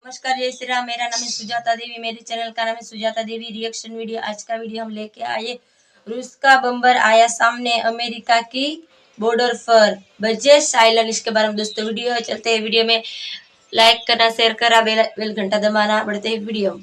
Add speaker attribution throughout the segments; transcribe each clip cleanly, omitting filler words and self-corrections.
Speaker 1: नमस्कार, जय श्री राम। मेरा नाम है सुजाता देवी। मेरे चैनल का नाम है सुजाता देवी रिएक्शन वीडियो। आज का वीडियो हम लेके आए, रूस का बम्बर आया सामने अमेरिका की बॉर्डर पर, बजे साइलेंट। इसके बारे में दोस्तों वीडियो है, चलते हैं वीडियो में। लाइक करना, शेयर करना, बेल घंटा दबाना। बढ़ते हैं वीडियो।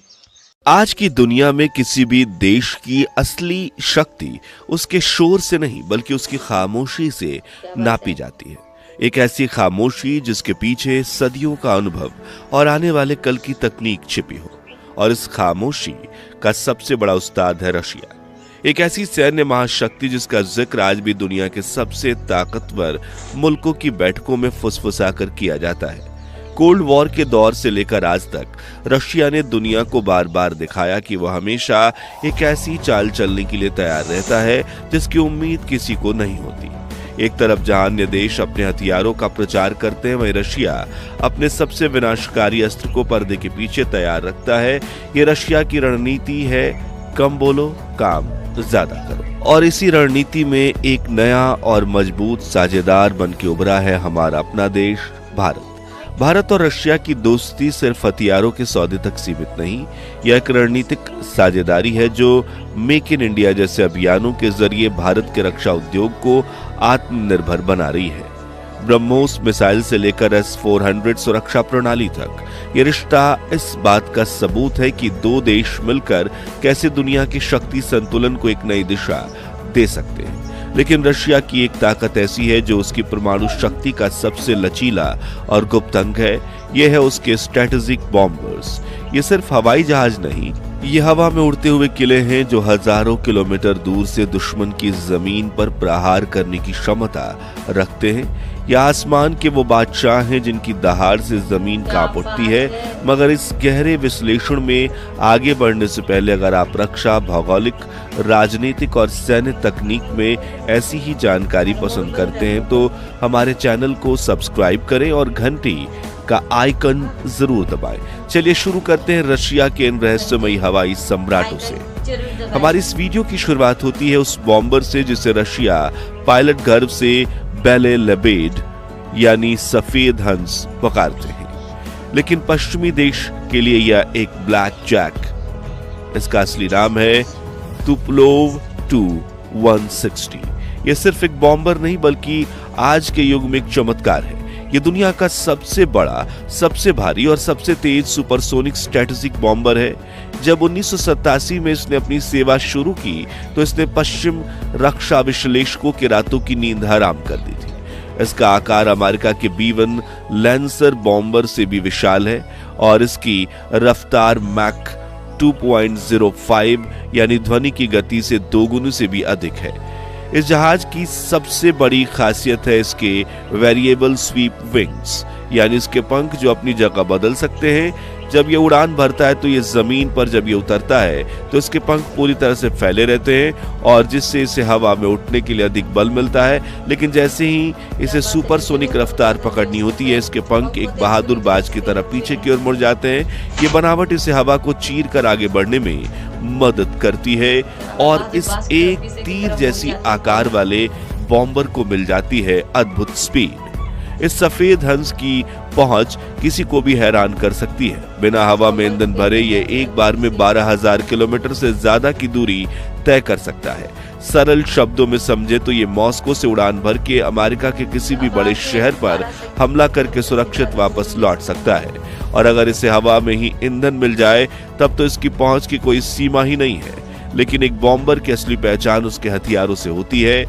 Speaker 2: आज की दुनिया में किसी भी देश की असली शक्ति उसके शोर से नहीं बल्कि उसकी खामोशी से नापी जाती है। एक ऐसी खामोशी जिसके पीछे सदियों का अनुभव और आने वाले कल की तकनीक छिपी हो। और इस खामोशी का सबसे बड़ा उस्ताद है रशिया, एक ऐसी सैन्य महाशक्ति जिसका जिक्र आज भी दुनिया के सबसे ताकतवर मुल्कों की बैठकों में फुसफुसाकर किया जाता है। कोल्ड वॉर के दौर से लेकर आज तक रशिया ने दुनिया को बार बार दिखाया कि वह हमेशा एक ऐसी चाल चलने के लिए तैयार रहता है जिसकी उम्मीद किसी को नहीं होती। एक तरफ जहां अन्य देश अपने हथियारों का प्रचार करते हैं, वहीं रशिया अपने सबसे विनाशकारी अस्त्र को पर्दे के पीछे तैयार रखता है। ये रशिया की रणनीति है, कम बोलो काम ज्यादा करो। और इसी रणनीति में एक नया और मजबूत साझेदार बन के उभरा है हमारा अपना देश भारत और रशिया की दोस्ती सिर्फ हथियारों के सौदे तक सीमित नहीं, यह एक रणनीतिक साझेदारी है जो मेक इन इंडिया जैसे अभियानों के जरिए भारत के रक्षा उद्योग को आत्मनिर्भर बना रही है। ब्रह्मोस मिसाइल से लेकर S-400 सुरक्षा प्रणाली तक, ये रिश्ता इस बात का सबूत है कि दो देश मिलकर कैसे दुनिया के शक्ति संतुलन को एक नई दिशा दे सकते हैं। लेकिन रशिया की एक ताकत ऐसी है जो उसकी परमाणु शक्ति का सबसे लचीला और गुप्त अंग है। यह है उसके स्ट्रेटेजिक बॉम्बर्स। ये सिर्फ हवाई जहाज नहीं, ये हवा में उड़ते हुए किले हैं जो हजारों किलोमीटर दूर से दुश्मन की जमीन पर प्रहार करने की क्षमता रखते हैं। या आसमान के वो बादशाह हैं जिनकी दहाड़ से जमीन कांप उठती है। मगर इस गहरे विश्लेषण में आगे बढ़ने से पहले अगर आप रक्षा, भौगोलिक, राजनीतिक और सैन्य तकनीक में ऐसी ही जानकारी पसंद करते हैं तो हमारे चैनल को सब्सक्राइब करें और घंटी का आइकन जरूर दबाएं। चलिए शुरू करते हैं रशिया के इन रहस्यमयी हवाई सम्राटों से। हमारी इस वीडियो की शुरुआत होती है उस बॉम्बर से जिसे रशिया पायलट गर्व से बेले लेबेड यानी सफेद हंस पुकारते हैं, लेकिन पश्चिमी देश के लिए यह एक ब्लैक जैक। इसका असली नाम है तुपोलेव Tu-160। यह सिर्फ एक बॉम्बर नहीं बल्कि आज के युग में एक चमत्कार है। यह दुनिया का सबसे बड़ा, सबसे भारी और सबसे तेज सुपरसोनिक स्ट्रेटेजिक बॉम्बर है। जब 1987 में इसने अपनी सेवा शुरू की तो इसने पश्चिम रक्षा विश्लेषकों के रातों की नींद हराम कर दी थी। इसका आकार अमेरिका के B-1 लैंसर बॉम्बर से भी विशाल है और इसकी रफ्तार मैक 2.05 यानी ध्वनि की गति से दोगुनी से भी अधिक है। इस जहाज की सबसे बड़ी खासियत है इसके वेरिएबल स्वीप विंग्स, यानी इसके पंख जो अपनी जगह बदल सकते हैं। जब ये उड़ान भरता है तो ये जमीन पर जब ये उतरता है तो इसके पंख पूरी तरह से फैले रहते हैं और जिससे इसे हवा में उठने के लिए अधिक बल मिलता है। लेकिन जैसे ही इसे सुपरसोनिक रफ्तार पकड़नी होती है, इसके पंख एक बहादुर बाज की तरह पीछे की ओर मुड़ जाते हैं। ये बनावट इसे हवा को चीर कर आगे बढ़ने में मदद करती है और इस एक तीर जैसी आकार वाले बॉम्बर को मिल जाती है अद्भुत स्पीड। इस सफेद हंस की पहुंच किसी को भी हैरान कर सकती है। बिना हवा में ईंधन भरे ये एक बार में 12,000 किलोमीटर से ज्यादा की दूरी तय कर सकता है। सरल शब्दों में समझे तो ये मॉस्को से उड़ान भर के अमेरिका के किसी भी बड़े शहर पर हमला करके सुरक्षित वापस लौट सकता है। और अगर इसे हवा में ही ईंधन मिल जाए तब तो इसकी पहुंच की कोई सीमा ही नहीं है। लेकिन एक बॉम्बर की असली पहचान उसके हथियारों से होती है।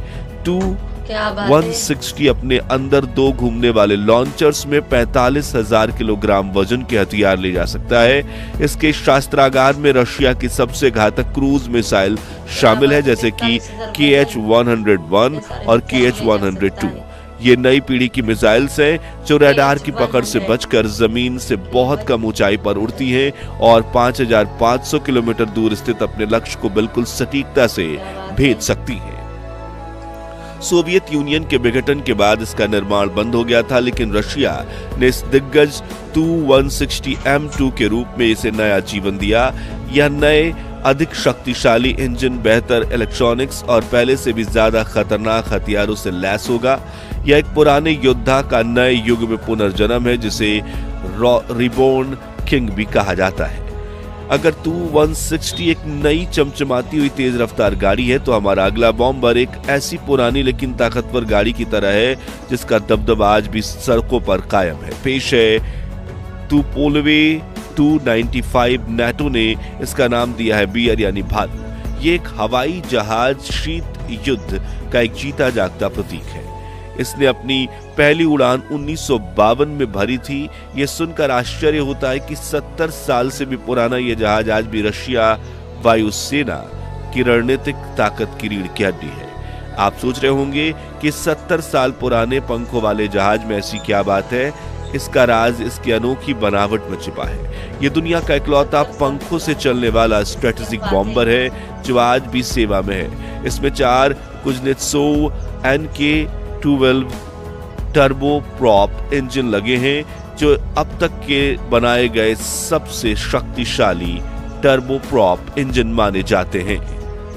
Speaker 2: Tu-160 अपने अंदर दो घूमने वाले लॉन्चर्स में 45,000 किलोग्राम वजन के हथियार ले जा सकता है। इसके शास्त्रागार में रशिया की सबसे घातक क्रूज मिसाइल शामिल है जैसे कि KH-101 और KH-102। ये नई पीढ़ी की मिसाइल्स हैं जो रडार की पकड़ से बचकर जमीन से बहुत कम ऊंचाई पर उड़ती हैं और 5,500 किलोमीटर दूर स्थित अपने लक्ष्य को बिल्कुल सटीकता से भेज सकती हैं। सोवियत यूनियन के विघटन के बाद इसका निर्माण बंद हो गया था, लेकिन रशिया ने इस दिग्गज Tu-160 M2 के रूप में इसे नया जीवन दिया। यह नए, अधिक शक्तिशाली इंजन, बेहतर इलेक्ट्रॉनिक्स और पहले से भी ज्यादा खतरनाक हथियारों से लैस होगा। यह एक पुराने योद्धा का नए युग में पुनर्जन्म है जिसे रिबॉर्न किंग भी कहा जाता है। अगर तू-160 एक नई चमचमाती हुई तेज रफ्तार गाड़ी है तो हमारा अगला बॉम्बर एक ऐसी पुरानी लेकिन ताकतवर गाड़ी की तरह है जिसका दबदबा आज भी सड़कों पर कायम है। पेश है तुपोलेव Tu-95। नाटो ने इसका नाम दिया है बियर यानी भालू। ये एक हवाई जहाज शीत युद्ध का एक जीता जागता प्रतीक है। इसने अपनी पहली उड़ान 1952 में भरी थी। यह सुनकर आश्चर्य होता है कि 70 साल से भी पुराना यह जहाज आज भी रशिया वायुसेना की रणनीतिक ताकत की रीढ़ की हड्डी है। आप सोच रहे होंगे कि 70 साल पुराने पंखों वाले जहाज में ऐसी क्या बात है। इसका राज इसकी अनोखी बनावट में छिपा है। यह दुनिया का इकलौता पंखों से चलने वाला स्ट्रेटेजिक बॉम्बर है जो आज भी सेवा में है। इसमें 4 Kuznetsov NK-12 turbo prop engine लगे हैं जो अब तक के बनाए गए सबसे शक्तिशाली टर्बो प्रॉप इंजन माने जाते हैं।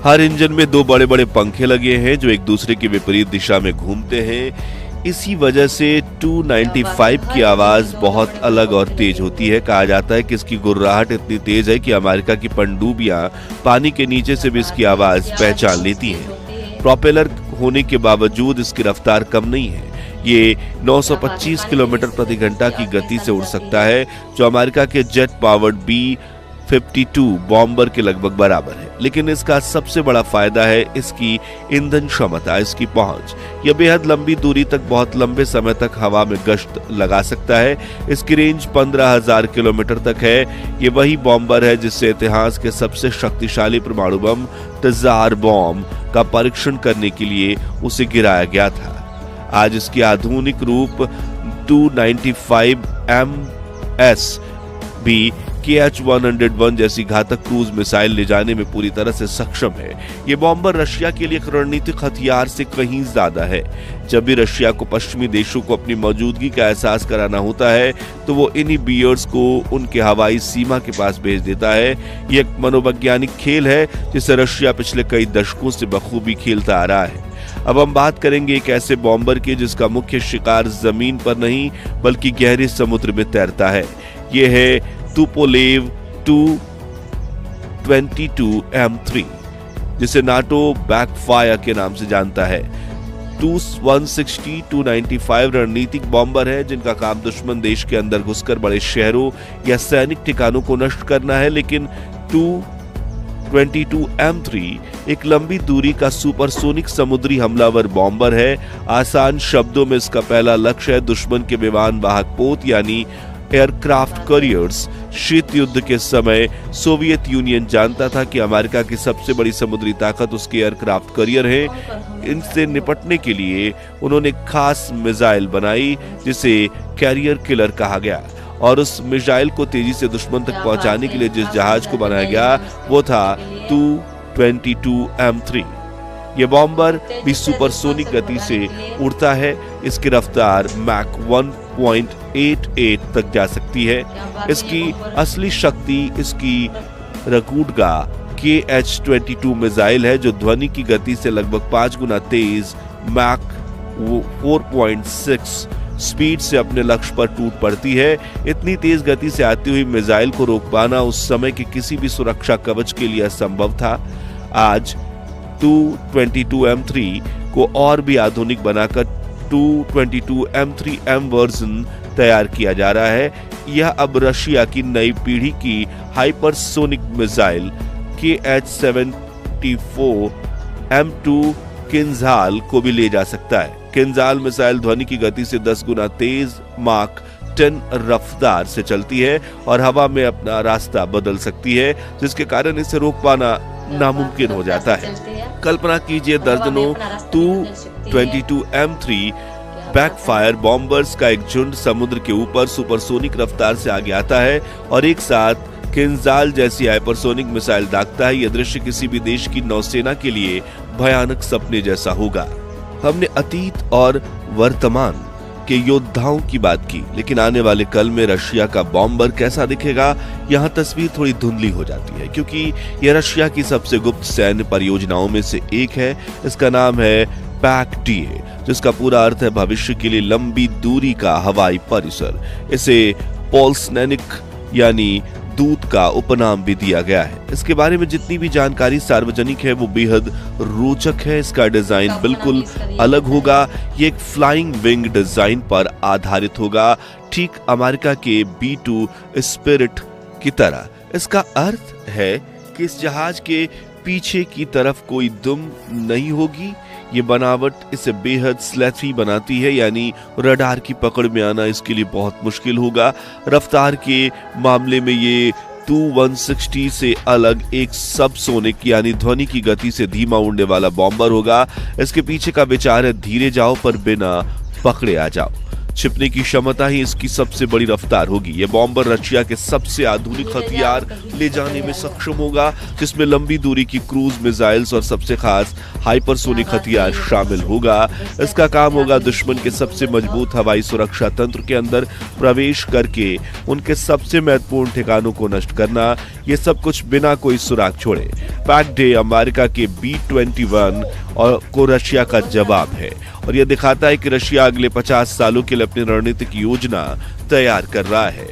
Speaker 2: हर इंजन में 2 बड़े बड़े पंखे लगे हैं जो एक दूसरे के विपरीत दिशा में घूमते हैं। इसी वजह से Tu-95 की आवाज बहुत अलग और तेज होती है। कहा जाता है कि इसकी गुर्राहट इतनी तेज है कि अमेरिका की पनडुब्बियां पानी के नीचे से भी इसकी आवाज पहचान लेती हैं। प्रोपेलर होने के बावजूद इसकी रफ्तार कम नहीं है। ये 925 किलोमीटर प्रति घंटा की गति से उड़ सकता है जो अमेरिका के जेट पावर्ड B-52 बॉम्बर के लगभग बराबर है। लेकिन इसका सबसे बड़ा फायदा है इसकी ईंधन क्षमता, इसकी पहुंच। यह बेहद लंबी दूरी तक बहुत लंबे समय तक हवा में गश्त लगा सकता है। इसकी रेंज 15,000 किलोमीटर तक है। ये वही बॉम्बर है जिससे इतिहास के सबसे शक्तिशाली परमाणु बम तजार बॉम्ब का परीक्षण करने के लिए उसे गिराया गया था। आज इसकी आधुनिक रूप Tu-95MS भी KH-101 जैसी घातक क्रूज मिसाइल ले जाने में पूरी तरह से सक्षम है। ये बॉम्बर रशिया के लिए एक रणनीतिक हथियार से कहीं ज्यादा है। जब भी रशिया को पश्चिमी देशों को अपनी मौजूदगी का एहसास कराना होता है तो वो इन्हीं बियर्स को उनके हवाई सीमा के पास भेज देता है। ये एक मनोवैज्ञानिक खेल है जिसे रशिया पिछले कई दशकों से बखूबी खेलता आ रहा है। अब हम बात करेंगे एक ऐसे बॉम्बर की जिसका मुख्य शिकार जमीन पर नहीं बल्कि गहरे समुद्र में तैरता है। ये है तुपोलेव Tu-22M3 जिसे नाटो बैकफायर के नाम से जानता है। Tu-160 Tu-95 रणनीतिक बॉम्बर है जिनका काम दुश्मन देश के अंदर घुसकर बड़े शहरों या सैनिक ठिकानों को नष्ट करना है। लेकिन Tu-22M3 एक लंबी दूरी का सुपरसोनिक समुद्री हमलावर बॉम्बर है। आसान शब्दों में इसका पहला लक्ष्य है दुश्मन के विमान वाहक पोत यानी एयरक्राफ्ट करियर्स। शीत युद्ध के समय सोवियत यूनियन जानता था कि अमेरिका की सबसे बड़ी समुद्री ताकत उसके एयरक्राफ्ट करियर हैं। इनसे निपटने के लिए उन्होंने खास मिसाइल बनाई जिसे कैरियर किलर कहा गया और उस मिसाइल को तेजी से दुश्मन तक पहुंचाने के लिए जिस जहाज को बनाया गया वो था Tu-22M3। ये बॉम्बर भी सुपरसोनिक गति से उड़ता है। इसकी रफ्तार मैक 1.88 तक जा सकती है। इसकी असली शक्ति इसकी रकूटगा KH-22 मिसाइल है जो ध्वनि की गति से लगभग 5 गुना तेज मैक 4.6 स्पीड से अपने लक्ष्य पर टूट पड़ती है। इतनी तेज गति से आती हुई मिसाइल को रोक पाना उस समय के किसी भी सुरक्षा कवच के लिए असंभव था। आज Tu-22M3 को और भी आधुनिक बनाकर Tu-22M3M वर्जन तैयार किया जा रहा है। यह अब रशिया की नई पीढ़ी की हाइपरसोनिक मिसाइल KH-74M2 किंजाल को भी ले जा सकता है। किंजाल मिसाइल ध्वनि की गति से 10 गुना तेज माक 10 रफ्तार से चलती है और हवा में अपना रास्ता बदल सकती है जिसके कारण इसे रोक पाना नामुमकिन हो जाता है। कल्पना कीजिए दर्जनों Tu-22M3 बैकफायर बॉम्बर्स का एक झुंड समुद्र के ऊपर सुपरसोनिक रफ्तार से आगे आता है और एक साथ किंजाल जैसी हाइपरसोनिक मिसाइल दागता है। यह दृश्य किसी भी देश की नौसेना के लिए भयानक सपने जैसा होगा। हमने अतीत और वर्तमान के योद्धाओं की बात की, लेकिन आने वाले कल में रशिया का बॉम्बर कैसा दिखेगा यहाँ तस्वीर थोड़ी धुंधली हो जाती है क्योंकि यह रशिया की सबसे गुप्त सैन्य परियोजनाओं में से एक है। इसका नाम है PAK-DA जिसका पूरा अर्थ है भविष्य के लिए लंबी दूरी का हवाई परिसर। इसे पोल्सनेनिक यानी दूत का उपनाम भी दिया गया है। इसके बारे में जितनी भी जानकारी सार्वजनिक है वो बेहद रोचक है। इसका डिजाइन बिल्कुल अलग होगा। ये एक फ्लाइंग विंग डिजाइन पर आधारित होगा, ठीक अमेरिका के B-2 स्पिरिट की तरह। इसका अर्थ है कि इस जहाज के पीछे की तरफ कोई दुम नहीं होगी। ये बनावट इसे बेहद स्लेथी बनाती है, यानी रडार की पकड़ में आना इसके लिए बहुत मुश्किल होगा। रफ्तार के मामले में ये Tu-160 से अलग एक सबसोनिक यानी ध्वनि की गति से धीमा उड़ने वाला बॉम्बर होगा। इसके पीछे का विचार है धीरे जाओ पर बिना पकड़े आ जाओ। छिपने की क्षमता ही इसकी सबसे बड़ी रफ्तार होगी। यह बॉम्बर रशिया के सबसे आधुनिक हथियार ले जाने में सक्षम होगा, जिसमें लंबी दूरी की क्रूज मिसाइल्स और सबसे खास हाइपरसोनिक हथियार शामिल होगा। इसका काम होगा दुश्मन के सबसे मजबूत हवाई सुरक्षा तंत्र के अंदर प्रवेश करके उनके सबसे महत्वपूर्ण ठिकानों को नष्ट करना। ये सब कुछ बिना कोई सुराग छोड़े। पैक्ड डे अमेरिका के B-21 और को रशिया का जवाब है, और यह दिखाता है कि रशिया अगले 50 सालों के लिए अपनी रणनीतिक योजना तैयार कर रहा है।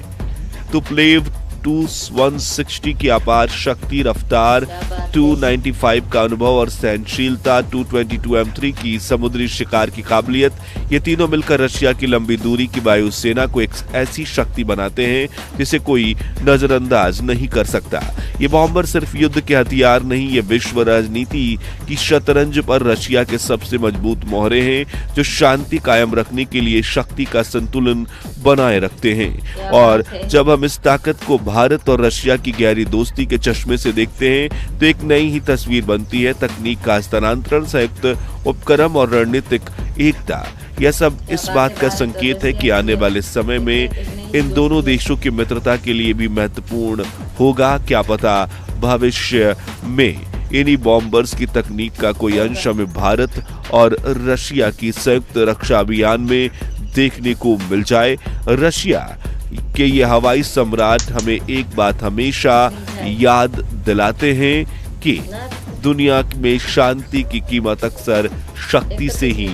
Speaker 2: तुपोलेव Tu-160 की अपार शक्ति, रफ्तार, Tu-95 का अनुभव और सहनशीलता, Tu-22M3 की समुद्री शिकार की काबिलियत, ये तीनों मिलकर रशिया की लंबी दूरी की वायुसेना को एक ऐसी शक्ति बनाते हैं जिसे कोई नजरअंदाज नहीं कर सकता। ये बॉम्बर सिर्फ युद्ध के हथियार नहीं, ये विश्व राजनीति की शतरंज पर रशिया के सबसे मजबूत मोहरे हैं, जो शांति कायम रखने के लिए शक्ति का संतुलन बनाए रखते हैं। और जब हम इस ताकत को भारत और रशिया की गहरी दोस्ती के चश्मे से देखते हैं तो एक नई ही तस्वीर बनती है। तकनीक का हस्तांतरण, संयुक्त उपक्रम और रणनीतिक एकता, यह सब इस बात का संकेत है कि आने वाले समय में इन दोनों देशों की मित्रता के लिए भी महत्वपूर्ण होगा। क्या पता भविष्य में इन्हीं बॉम्बर्स की तकनीक का कोई अंश हमें भारत और रशिया की संयुक्त रक्षा अभियान में देखने को मिल जाए। रशिया के ये हवाई सम्राट हमें एक बात हमेशा याद दिलाते हैं कि दुनिया में शांति की कीमत अक्सर शक्ति से ही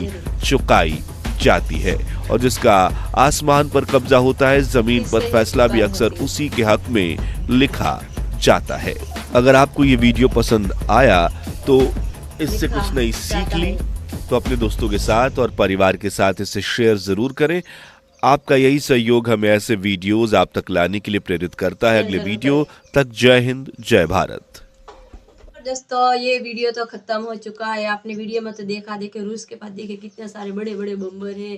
Speaker 2: चुकाई जाती है, और जिसका आसमान पर कब्जा होता है, जमीन पर फैसला भी अक्सर उसी के हक में लिखा जाता है। अगर आपको ये वीडियो पसंद आया तो इससे कुछ नई सीख ली तो अपने दोस्तों के साथ और परिवार के साथ इसे शेयर जरूर करें। आपका यही सहयोग हमें ऐसे वीडियोस आप तक लाने के लिए प्रेरित करता है। अगले वीडियो तक जय हिंद, जय भारत।
Speaker 1: दोस्तों ये वीडियो तो खत्म हो चुका है। आपने वीडियो में तो देखे रूस के पास देखे कितने सारे बड़े बड़े बम्बर है,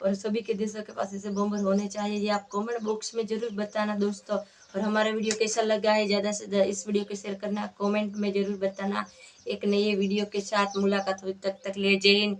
Speaker 1: और सभी के देशों के पास ऐसे बम्बर होने चाहिए। ये आप कमेंट बॉक्स में जरूर बताना दोस्तों। और हमारा वीडियो कैसा लगा है, ज़्यादा से ज़्यादा इस वीडियो को शेयर करना, कमेंट में जरूर बताना। एक नए वीडियो के साथ मुलाकात हो, तब तक ले जय हिंद।